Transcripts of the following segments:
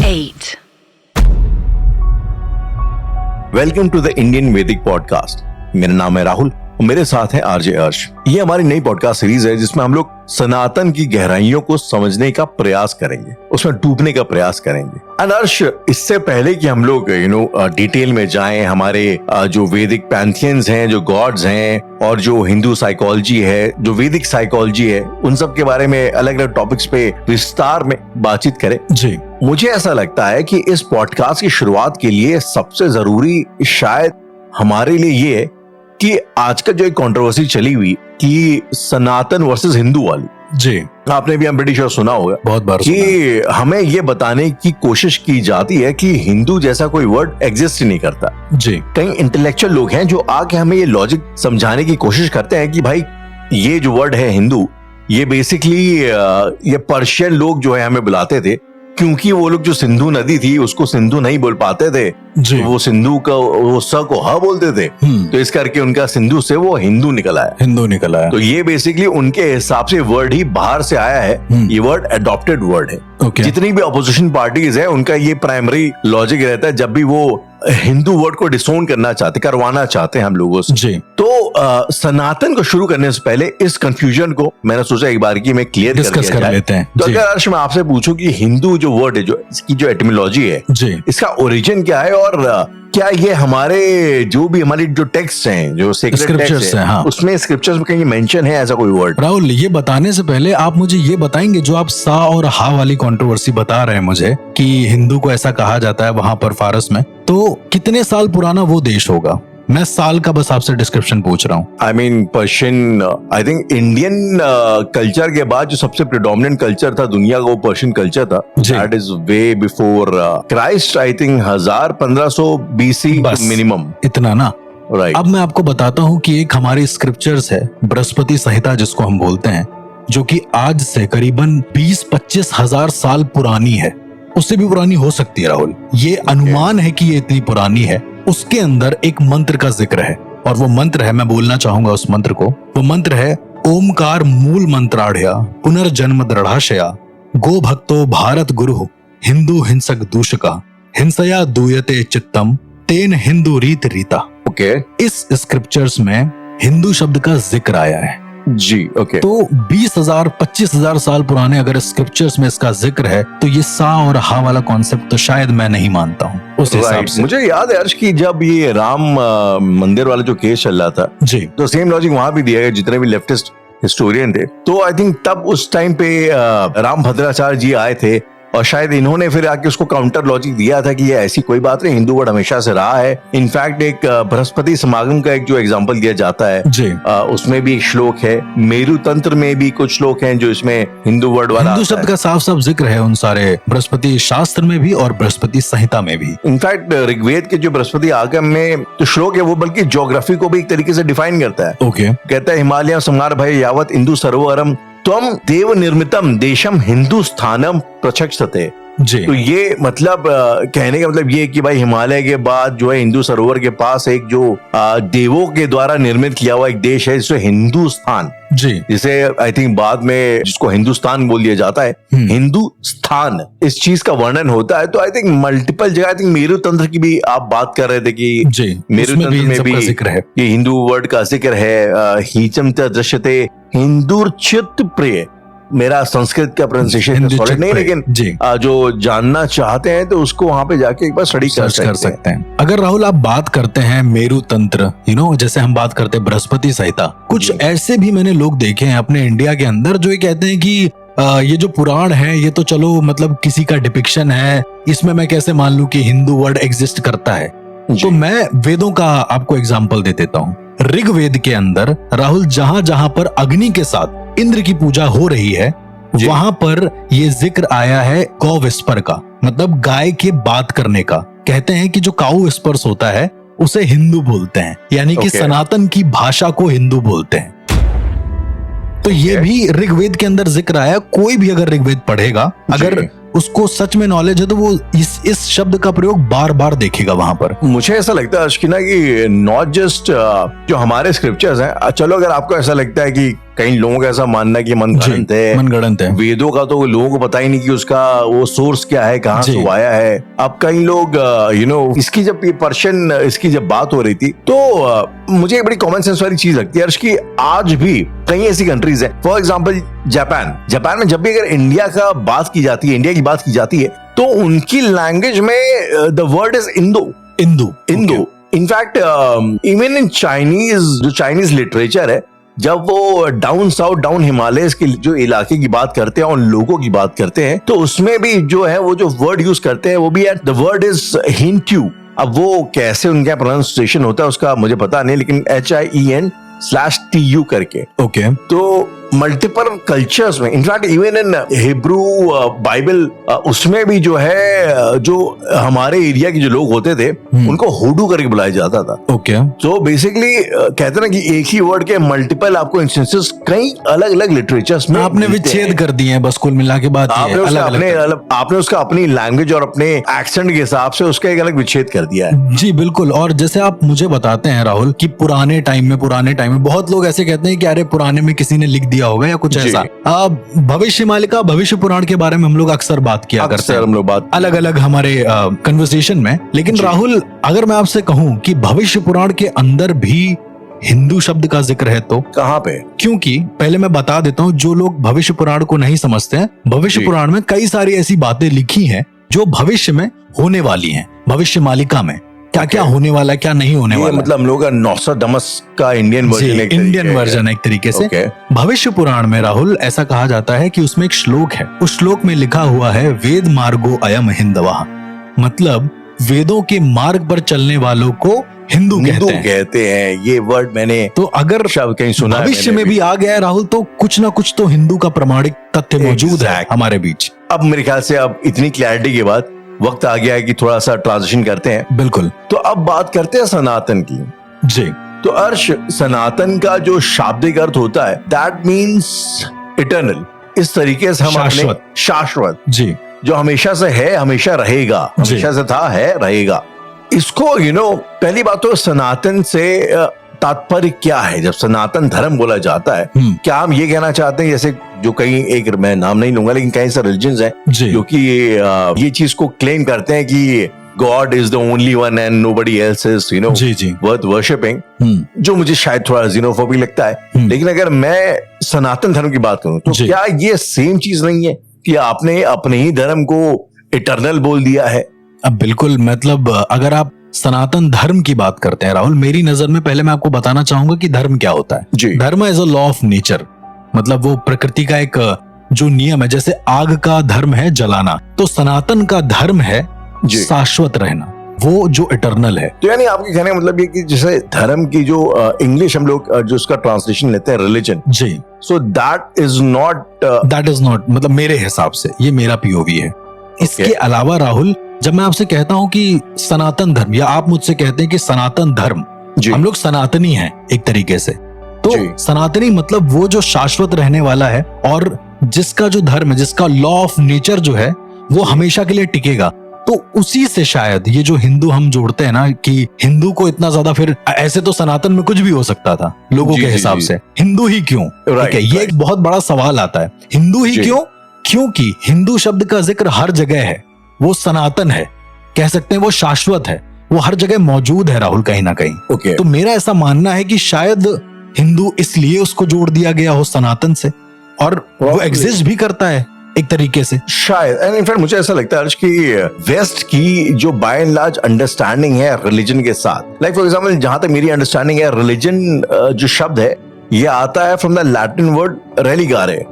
8. Welcome to the Indian वैदिक podcast. मेरा नाम है राहुल और मेरे साथ है आरजे अर्श। ये हमारी नई पॉडकास्ट सीरीज है जिसमें हम लोग सनातन की गहराइयों को समझने का प्रयास करेंगे, उसमें डूबने का प्रयास करेंगे। एंड अर्श, इससे पहले कि हम लोग डिटेल में जाएं, हमारे जो वैदिक पैंथियंस हैं, जो गॉड्स हैं और जो हिंदू साइकोलॉजी है, जो वैदिक साइकोलॉजी है, उन सब के बारे में अलग अलग टॉपिक्स पे विस्तार में बातचीत करें जी। मुझे ऐसा लगता है कि इस पॉडकास्ट की शुरुआत के लिए सबसे जरूरी शायद हमारे लिए ये है कि आज का जो एक कंट्रोवर्सी चली हुई कि सनातन वर्सेस हिंदू वाली जी, आपने भी ब्रिटिश और सुना होगा बहुत बार कि हमें ये बताने की कोशिश की जाती है कि हिंदू जैसा कोई वर्ड एग्जिस्ट ही नहीं करता जी। कई इंटेलेक्चुअल लोग हैं जो आके हमें ये लॉजिक समझाने की कोशिश करते हैं कि भाई ये जो वर्ड है हिंदू, ये बेसिकली ये पर्शियन लोग जो है हमें बुलाते थे क्योंकि वो लोग जो सिंधु नदी थी उसको सिंधु नहीं बोल पाते थे जी। तो वो सिंधु का वो स को ह बोलते थे, तो इस करके उनका सिंधु से वो हिंदू निकला है। तो ये बेसिकली उनके हिसाब से वर्ड ही बाहर से आया है, ये वर्ड अडॉप्टेड वर्ड है। जितनी भी अपोजिशन पार्टीज है उनका ये प्राइमरी लॉजिक रहता है जब भी वो हिंदू वर्ड को डिसोन करवाना चाहते हैं हम लोगों से जी। तो सनातन को शुरू करने से पहले इस कंफ्यूजन को मैंने सोचा एक बार की मैं क्लियर डिस्कस कर लेते हैं। तो अगर अर्श मैं आपसे पूछूं कि हिंदू जो वर्ड है, जो इसकी जो एटिमोलॉजी है जी, इसका ओरिजिन क्या है और क्या ये हमारे जो भी हमारी जो टेक्स्ट हैं, जो सेक्रेड टेक्स्ट हैं, हाँ, उसमें स्क्रिप्चर्स में कहीं मेंशन है ऐसा कोई वर्ड? राहुल, ये बताने से पहले आप मुझे ये बताएंगे, जो आप सा और हा वाली कंट्रोवर्सी बता रहे हैं मुझे कि हिंदू को ऐसा कहा जाता है वहां पर फारस में, तो कितने साल पुराना वो देश होगा? मैं साल का बस आपसे डिस्क्रिप्शन पूछ रहा हूँ। I mean Persian, I think Indian culture के बाद जो सबसे प्रिडोमिनेंट कल्चर था दुनिया का वो पर्शियन कल्चर था। That is way before Christ. I think 1500 BC minimum, इतना ना, राइट। अब मैं आपको बताता हूँ कि एक हमारी स्क्रिप्चर्स है बृहस्पति संहिता जिसको हम बोलते हैं, जो कि आज से करीबन 20-25 हजार साल पुरानी है। उससे भी पुरानी हो सकती है राहुल, ये अनुमान है कि ये इतनी पुरानी है। उसके अंदर एक मंत्र का जिक्र है और वो मंत्र है, मैं बोलना चाहूंगा उस मंत्र को। वो मंत्र है ओमकार मूल मंत्राढ़या पुनर्जन्म दृढ़ाशया गो भक्तो भारत गुरु हिंदू हिंसक दूषका हिंसया दूयते चित्तम तेन हिंदू रीत रीता। ओके, इस स्क्रिप्चर्स में हिंदू शब्द का जिक्र आया है जी। ओके, तो 20,000-25,000 साल पुराने अगर स्क्रिप्चर्स में इसका जिक्र है तो ये सा और हा वाला कॉन्सेप्ट तो शायद मैं नहीं मानता हूँ उस हिसाब से। मुझे याद है अर्श की जब ये राम मंदिर वाला जो केस चल रहा था जी, तो सेम लॉजिक वहां भी दिया गया, जितने भी लेफ्टिस्ट हिस्टोरियन थे। तो आई थिंक तब उस टाइम पे राम भद्राचार्य जी आए थे और शायद इन्होंने फिर आके उसको काउंटर लॉजिक दिया था कि ये ऐसी कोई बात नहीं, हिंदू वर्ड हमेशा से रहा है। इनफैक्ट एक बृहस्पति समागम का एक जो एग्जांपल दिया जाता है जी, उसमें भी एक श्लोक है, मेरु तंत्र में भी कुछ श्लोक हैं जो इसमें हिंदू वर्ड वाला हिंदू शब्द का साफ साफ जिक्र है उन सारे बृहस्पति शास्त्र में भी और बृहस्पति संहिता में भी। इनफैक्ट ऋग्वेद के जो बृहस्पति आगम में जो श्लोक है वो बल्कि ज्योग्राफी को भी एक तरीके से डिफाइन करता है। ओके, कहता है हिमालय संहार भय यावत इंदु सरोवरम त्वम देव निर्मितम देशम हिंदुस्थानम प्रचक्षते जी। तो ये मतलब कहने का मतलब ये कि भाई हिमालय के बाद जो है हिंदू सरोवर के पास एक जो देवों के द्वारा निर्मित किया हुआ एक देश है जिसे हिंदुस्तान जी, जिसे आई थिंक बाद में जिसको हिंदुस्तान बोल दिया जाता है, हिंदुस्तान, इस चीज का वर्णन होता है। तो आई थिंक मल्टीपल जगह, आई थिंक मेरु तंत्र की भी आप बात कर रहे थे कि जी, मेरु तंत्र में भी जिक्र है, ये हिंदू वर्ड का जिक्र है। हीचम च दृश्यते हिंदुर्चित प्रिय, मेरा संस्कृत का प्रोनाउंसिएशन सॉलिड नहीं, लेकिन जो जानना चाहते हैं तो उसको वहां पे जाके एक बार स्टडी कर सकते हैं। अगर राहुल आप बात करते हैं मेरु तंत्र, जैसे हम बात करते हैं बृहस्पति संहिता, कुछ ऐसे भी मैंने लोग देखे हैं अपने इंडिया के अंदर जो ये कहते हैं कि ये जो पुराण है ये तो चलो मतलब किसी का डिपिक्शन है, इसमें मैं कैसे मान लूं कि हिंदू वर्ड एग्जिस्ट करता है। तो मैं वेदों का आपको एग्जाम्पल दे देता हूँ। ऋग्वेद के अंदर राहुल जहां जहां पर अग्नि के साथ इंद्र की पूजा हो रही है वहां पर ये जिक्र आया है गौ विस्पर का, मतलब गाय के बात करने का। कहते हैं कि जो काऊ विस्पर्स होता है उसे हिंदू बोलते हैं, यानी कि सनातन की भाषा को हिंदू बोलते हैं। तो ये भी ऋग्वेद के अंदर जिक्र आया। कोई भी अगर ऋग्वेद पढ़ेगा, अगर उसको सच में नॉलेज है तो वो इस शब्द का प्रयोग बार बार देखेगा वहां पर। मुझे ऐसा लगता है कि नॉट जस्ट जो हमारे स्क्रिप्चर्स हैं, चलो अगर आपको ऐसा लगता है कि कई लोगों का ऐसा मानना है कि मनगढ़ंत है, मनगढ़ंत है। वेदों का तो लोगों को पता ही नहीं कि उसका वो सोर्स क्या है, कहाँ से वो आया है। अब कई लोग इसकी जब पर्शियन इसकी जब बात हो रही थी तो मुझे एक बड़ी कॉमन सेंस वाली चीज लगती है अर्श की आज भी कई ऐसी कंट्रीज है, फॉर एग्जाम्पल जापान में जब भी अगर इंडिया की बात की जाती है तो उनकी लैंग्वेज में द वर्ड इज इंदो। In fact even in Chinese literature है, जब वो डाउन साउथ डाउन हिमालयस के जो इलाके की बात करते हैं और लोगों की बात करते हैं तो उसमें भी जो है वो जो वर्ड यूज करते हैं वो भी द वर्ड इज हिंट्यू। अब वो कैसे उनका प्रोनाउंसिएशन होता है उसका मुझे पता नहीं, लेकिन HIEN/TU करके। ओके। तो मल्टीपल कल्चर्स में, in fact even in Hebrew Bible उसमें भी जो है जो हमारे एरिया के जो लोग होते थे उनको हुडू करके बुलाया जाता था। ओके। तो बेसिकली कहते ना कि एक ही वर्ड के मल्टीपल आपको इंस्टेंसेस कई अलग अलग लिटरेचर्स में आपने विच्छेद कर दिए हैं, बस कुल मिला के बात आपने उसका अपनी लैंग्वेज और अपने एक्सेंट के हिसाब से उसका एक अलग विच्छेद कर दिया है। जी बिल्कुल। और जैसे आप मुझे बताते हैं राहुल कि पुराने टाइम में बहुत लोग ऐसे कहते हैं कि अरे पुराने में किसी ने लिख दिया होगा या कुछ ऐसा। भविष्यमालिका भविष्य पुराण के बारे में हम लोग अक्सर बात किया करते हैं, हम लोग बात अलग अलग हमारे कन्वर्सेशन में। लेकिन राहुल अगर मैं आपसे कहूं कि भविष्य पुराण के अंदर भी हिंदू शब्द का जिक्र है तो कहां पे? क्योंकि पहले मैं बता देता हूं, जो लोग भविष्य पुराण को नहीं समझते हैं, भविष्य पुराण में कई सारी ऐसी बातें लिखी हैं जो भविष्य में होने वाली हैं। भविष्यमालिका में क्या क्या होने वाला है, क्या नहीं होने वाला, मतलब हम लोग का नॉस्ट्राडामस का इंडियन वर्जन एक तरीके से। भविष्य पुराण में राहुल ऐसा कहा जाता है कि उसमें एक श्लोक है, उस श्लोक में लिखा हुआ है वेद मार्गो अयम हिंदवा, मतलब वेदों के मार्ग पर चलने वालों को हिंदू कहते हैं। ये वर्ड मैंने तो अगर कहीं सुना, भविष्य में भी आ गया है राहुल, तो कुछ ना कुछ तो हिंदू का प्रमाणिक तथ्य मौजूद है हमारे बीच। अब मेरे ख्याल से अब इतनी क्लैरिटी के बाद वक्त आ गया है कि थोड़ा सा ट्रांजिशन करते हैं। बिल्कुल। तो अब बात करते हैं सनातन की। जी। तो अर्श, सनातन का जो शाब्दिक अर्थ होता है दैट मीन्स इटर्नल। इस तरीके से हम शाश्वत जी, जो हमेशा से है, हमेशा रहेगा, हमेशा से था, है, रहेगा। इसको पहली बात तो सनातन से तात्पर्य क्या है? जब सनातन धर्म बोला जाता है, क्या हम ये कहना चाहते हैं जैसे जो कई, एक मैं नाम नहीं लूंगा, लेकिन कई सारे रिलीजन्स हैं जो कि ये चीज को क्लेम करते हैं कि God is the only one and nobody else is worth worshipping, जो मुझे शायद थोड़ा xenophobic लगता है। लेकिन अगर मैं सनातन धर्म की बात करूं तो क्या ये सेम चीज नहीं है कि आपने अपने ही धर्म को इटर्नल बोल दिया है? अब बिल्कुल, मतलब अगर आप सनातन धर्म की बात करते हैं राहुल, मेरी नजर में पहले मैं आपको बताना चाहूंगा कि धर्म क्या होता है। Dharma as a law of nature, मतलब वो प्रकृति का एक जो नियम है। जैसे आग का धर्म है जलाना, तो सनातन का धर्म है शाश्वत रहना, वो जो इटर्नल है। तो यानी आपके कहने का मतलब ये कि जैसे धर्म की जो इंग्लिश हम लोग जो उसका ट्रांसलेशन लेते हैं रिलीजन, जी, सो दैट इज नॉट मतलब मेरे हिसाब से ये मेरा पीओवी है। इसके अलावा राहुल, जब मैं आपसे कहता हूं कि सनातन धर्म, या आप मुझसे कहते हैं कि सनातन धर्म, हम लोग सनातनी हैं एक तरीके से, तो सनातनी मतलब वो जो शाश्वत रहने वाला है और जिसका जो धर्म है, जिसका लॉ ऑफ नेचर जो है वो हमेशा के लिए टिकेगा। तो उसी से शायद ये जो हिंदू हम जोड़ते हैं ना, कि हिंदू को इतना ज्यादा, फिर ऐसे तो सनातन में कुछ भी हो सकता था लोगों के हिसाब से, हिंदू ही क्यों? ठीक है, ये एक बहुत बड़ा सवाल आता है, हिंदू ही क्यों? क्योंकि हिंदू शब्द का जिक्र हर जगह है, वो सनातन है, कह सकते हैं वो शाश्वत है, वो हर जगह मौजूद है राहुल, कहीं ना कहीं। तो मेरा ऐसा मानना है कि शायद हिंदू इसलिए उसको जोड़ दिया गया हो सनातन से, और वो एग्जिस्ट भी करता है एक तरीके से शायद। एंड इनफैक्ट मुझे ऐसा लगता है कि वेस्ट की जो बाय एंड लार्ज अंडरस्टैंडिंग है रिलीजन के साथ, लाइक फॉर एग्जांपल जहां तक मेरी अंडरस्टैंडिंग है, रिलीजन जो शब्द है ये आता है from the Latin word religare.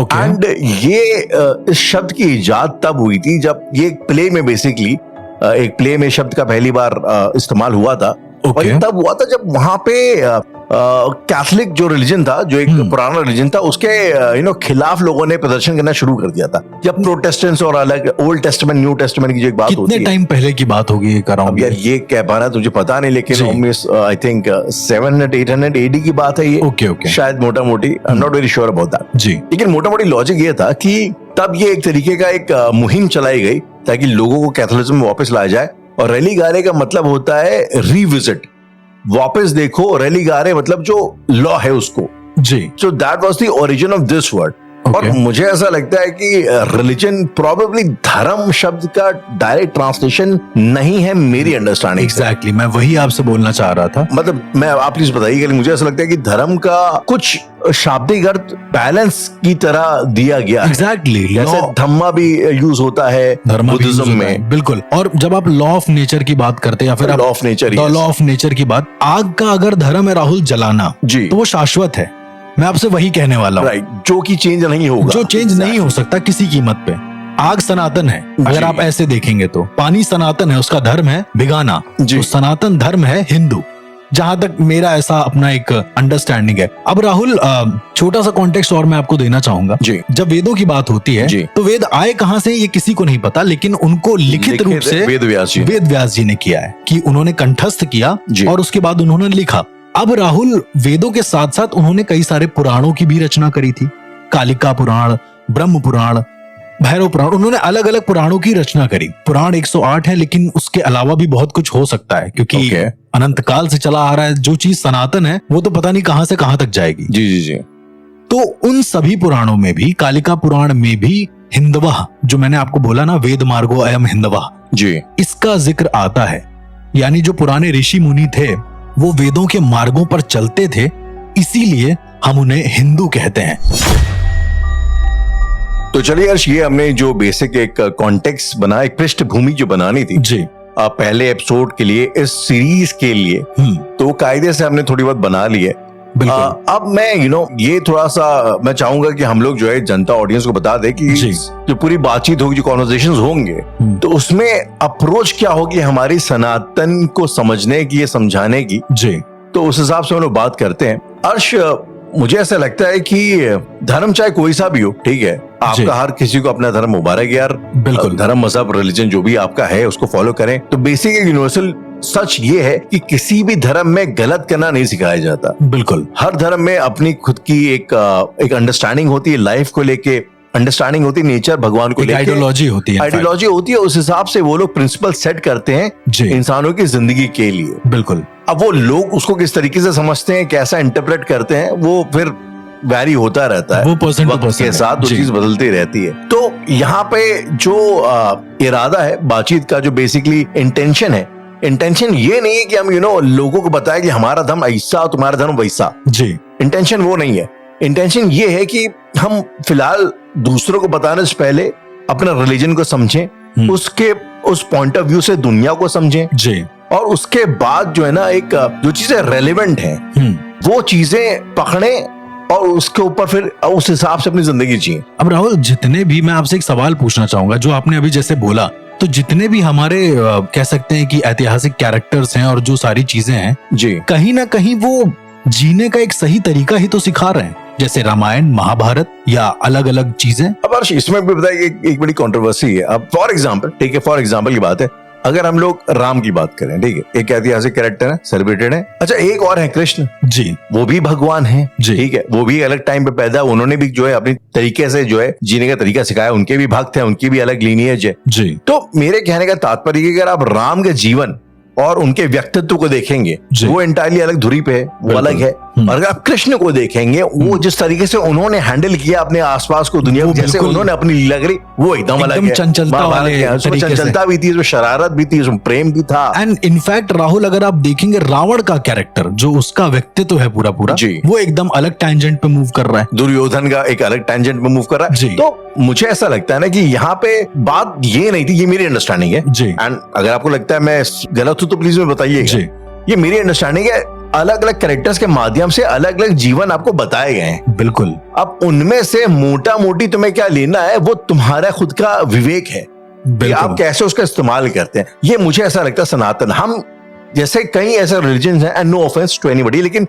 And ये इस शब्द की इजाद तब हुई थी जब ये एक प्ले में, बेसिकली एक प्ले में शब्द का पहली बार इस्तेमाल हुआ था। और ये तब हुआ था जब वहां पे कैथोलिक जो रिलीजन था, जो एक पुराना रिलीजन था, उसके खिलाफ लोगों ने प्रदर्शन करना शुरू कर दिया था। जब प्रोटेस्टेंट्स और अलग ओल्ड टेस्टामेंट न्यू टेस्टामेंट की जो एक बात होती है, कितने टाइम पहले की बात होगी ये कर रहा हूं यार, ये कह पाना तुझे पता नहीं, लेकिन आई थिंक 700-800 AD की बात है ये। ओके शायद मोटा मोटी, I am not very sure about that जी। लेकिन मोटा मोटी लॉजिक ये था कि तब ये एक तरीके का एक मुहिम चलाई गई ताकि लोगों को कैथोलिज्म में वापस लाया जाए। और रेलिगारे का मतलब होता है रीविजिट, वापस देखो। रेलिगारे मतलब जो लॉ है उसको, जी। So that was the origin of this word. और मुझे ऐसा लगता है कि रिलीजन प्रोबेबली धर्म शब्द का डायरेक्ट ट्रांसलेशन नहीं है मेरी अंडरस्टैंडिंग। एग्जैक्टली, मैं वही आपसे बोलना चाह रहा था। मतलब मैं आप प्लीज बताइए, मुझे ऐसा लगता है कि धर्म का कुछ शाब्दिक अर्थ बैलेंस की तरह दिया गया है। एग्जैक्टली, जैसे धम्मा भी यूज होता है बुद्धिज्म में। बिल्कुल। और जब आप लॉ ऑफ नेचर की बात करते हैं या फिर law of nature, law of nature की बात, आग का अगर धर्म है राहुल जलाना जी, तो वो शाश्वत है। मैं आपसे वही कहने वाला हूँ, राइट, जो कि चेंज नहीं होगा, जो चेंज नहीं हो सकता किसी कीमत पे। आग सनातन है, अगर आप ऐसे देखेंगे तो। पानी सनातन है, उसका धर्म है भिगाना, तो सनातन धर्म है हिंदू, जहां तक मेरा ऐसा अपना एक अंडरस्टैंडिंग है। अब राहुल, छोटा सा कॉन्टेक्स्ट और मैं आपको देना चाहूंगा। जब वेदों की बात होती है तो वेद आए कहां से ये किसी को नहीं पता, लेकिन उनको लिखित रूप से वेद व्यास जी ने किया है, कि उन्होंने कंठस्थ किया और उसके बाद उन्होंने लिखा। अब राहुल, वेदों के साथ साथ उन्होंने कई सारे पुराणों की भी रचना करी थी। कालिका पुराण, ब्रह्म पुराण, भैरव पुराण, उन्होंने अलग अलग पुराणों की रचना करी। पुराण 108 है, लेकिन उसके अलावा भी बहुत कुछ हो सकता है, क्योंकि अनंत काल से चला आ रहा है। जो चीज सनातन है वो तो पता नहीं कहां से कहां तक जाएगी। जी। तो उन सभी पुराणों में भी, कालिका पुराण में भी हिंदवा, जो मैंने आपको बोला ना, वेद मार्गो अयम हिंदवा जी, इसका जिक्र आता है। यानी जो पुराने ऋषि मुनि थे वो वेदों के मार्गों पर चलते थे, इसीलिए हम उन्हें हिंदू कहते हैं। तो चलिए हर्ष, ये हमने जो बेसिक एक कॉन्टेक्स्ट बना, एक पृष्ठभूमि जो बनानी थी जी पहले एपिसोड के लिए, इस सीरीज के लिए, तो कायदे से हमने थोड़ी बहुत बना ली है। अब मैं ये थोड़ा सा मैं चाहूंगा कि हम लोग जो है जनता ऑडियंस को बता दे कि जो पूरी बातचीत होगी, जो कॉन्वर्सेशंस होंगे, तो उसमें अप्रोच क्या होगी हमारी सनातन को समझने की, समझाने की जी। तो उस हिसाब से हम लोग बात करते हैं। अर्श, मुझे ऐसा लगता है कि धर्म चाहे कोई सा भी हो, ठीक है, आपका हर किसी को अपना धर्म मुबारक यार। बिल्कुल, धर्म, मजहब, रिलीजन जो भी आपका है उसको फॉलो करें। तो बेसिक यूनिवर्सल सच ये है कि किसी भी धर्म में गलत करना नहीं सिखाया जाता। बिल्कुल, हर धर्म में अपनी खुद की एक अंडरस्टैंडिंग होती है, लाइफ को लेके अंडरस्टैंडिंग होती है, नेचर, भगवान को लेके आइडियोलॉजी होती है। उस हिसाब से वो लोग प्रिंसिपल सेट करते हैं इंसानों की जिंदगी के लिए। बिल्कुल, अब वो लोग उसको किस तरीके से समझते हैं, कैसा इंटरप्रेट करते हैं, वो फिर वैरी होता रहता है, वो वक्त के साथ वो चीज बदलती रहती है। तो यहाँ पे जो इरादा है बातचीत का, जो बेसिकली इंटेंशन है, इंटेंशन ये नहीं है कि हम लोगों को बताएं कि हमारा धर्म ऐसा, तुम्हारा धर्म वैसा जी। इंटेंशन वो नहीं है। इंटेंशन ये है कि हम फिलहाल दूसरों को बताने से पहले अपना रिलीजन को समझें, उसके उस पॉइंट ऑफ व्यू से दुनिया को समझें जी, और उसके बाद जो है ना, एक जो चीजें रेलेवेंट हैं वो चीजें पकड़े और उसके ऊपर फिर उस हिसाब से अपनी जिंदगी जिए। अब राहुल, जितने भी, मैं आपसे एक सवाल पूछना चाहूंगा, जो आपने अभी जैसे बोला, तो जितने भी हमारे कह सकते हैं कि ऐतिहासिक कैरेक्टर्स हैं और जो सारी चीजें हैं जी, कहीं ना कहीं वो जीने का एक सही तरीका ही तो सिखा रहे हैं, जैसे रामायण, महाभारत या अलग अलग चीजें। अब अर्श, इसमें भी बताइए एक बड़ी कंट्रोवर्सी है। अब फॉर एग्जांपल, ठीक है, फॉर एग्जांपल की बात है, अगर हम लोग राम की बात करें, ठीक है, एक ऐतिहासिक कैरेक्टर है, सेलिब्रेटेड है। अच्छा, एक और है कृष्ण जी, वो भी भगवान है जी, ठीक है, वो भी अलग टाइम पे पैदा, उन्होंने भी जो है अपनी तरीके से जो है जीने का तरीका सिखाया, उनके भी भक्त हैं, उनकी भी अलग लीनिएज है जी। तो मेरे कहने का तात्पर्य, अगर आप राम के जीवन और उनके व्यक्तित्व को देखेंगे, वो एंटायरली अलग धुरी पे है, वो अलग है। और अगर आप कृष्ण को देखेंगे, वो जिस तरीके से उन्होंने हैंडल किया अपने आसपास को, दुनिया को, जैसे उन्होंने अपनी लीला करी, वो एकदम अलग है। चंचलता भी थी, उसमें शरारत भी थी, उसमें प्रेम भी था। एंड इनफैक्ट राहुल, अगर आप देखेंगे रावण का कैरेक्टर, जो उसका व्यक्तित्व है पूरा जी, वो एकदम अलग टैंजेंट पे मूव कर रहा है। दुर्योधन का एक अलग टैंजेंट पे मूव कर रहा है। तो मुझे ऐसा लगता है ना कि यहाँ पे बात ये नहीं थी, ये मेरी अंडरस्टैंडिंग है जी। एंड अगर आपको लगता है मैं गलत हूं तो प्लीज मैं बताइएगा, ये मेरी अंडरस्टैंडिंग है। अलग अलग कैरेक्टर्स के माध्यम से अलग अलग जीवन आपको बताए गए हैं। बिल्कुल, अब उनमें से मोटा मोटी तुम्हें क्या लेना है, वो तुम्हारा खुद का विवेक है कि आप कैसे उसका इस्तेमाल करते हैं। ये मुझे ऐसा लगता है सनातन, हम जैसे कई ऐसे रिलीजन है, and no offence to anybody, लेकिन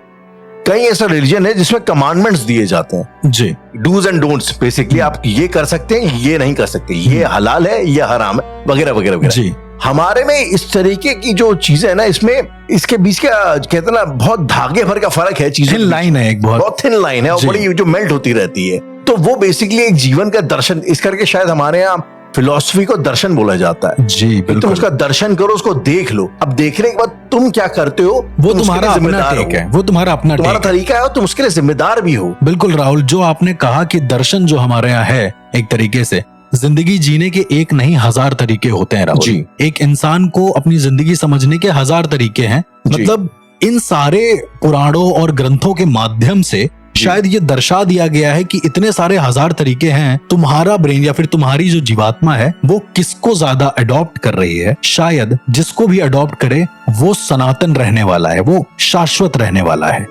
कई ऐसा रिलीजन है जिसमें कमांडमेंट्स दिए जाते हैं जी, डूज एंड डोंट्स। बेसिकली आप ये कर सकते हैं, ये नहीं कर सकते, ये हलाल है, ये हराम है, वगैरह वगैरह वगैरह। हमारे में इस तरीके की जो चीजें है ना, इसमें इसके बीच का कहते हैं ना, बहुत धागे भर का फर्क है, चीजें, थिन लाइन है, एक बहुत थिन लाइन है, और बड़ी जो मेल्ट होती रहती है। तो वो बेसिकली एक जीवन का दर्शन, इस करके शायद हमारे यहाँ फिलॉसफी को दर्शन बोला जाता है। जी तुम बिल्कुल, उसका दर्शन करो, उसको देख लो। अब देखने के बाद तुम क्या करते हो वो तुम उसके तुम्हारा लिए अपना जिम्मेदार टेक हो। है, वो तुम्हारा अपना तुम्हारा टेक है। तरीका है और तुम उसके लिए जिम्मेदार भी हो। बिल्कुल राहुल, जो आपने कहा कि दर्शन जो हमारे यहाँ है, एक तरीके से जिंदगी जीने के एक नहीं 1000 तरीके होते हैं राहुल। जी। एक इंसान को अपनी जिंदगी समझने के 1000 तरीके हैं। जी। मतलब इन सारे पुराणों और ग्रंथों के माध्यम से शायद ये दर्शा दिया गया है कि इतने सारे 1000 तरीके हैं, तुम्हारा ब्रेन या फिर तुम्हारी जो जीवात्मा है वो किसको ज्यादा अडॉप्ट कर रही है। शायद जिसको भी अडॉप्ट करे वो सनातन रहने वाला है, वो शाश्वत रहने वाला है।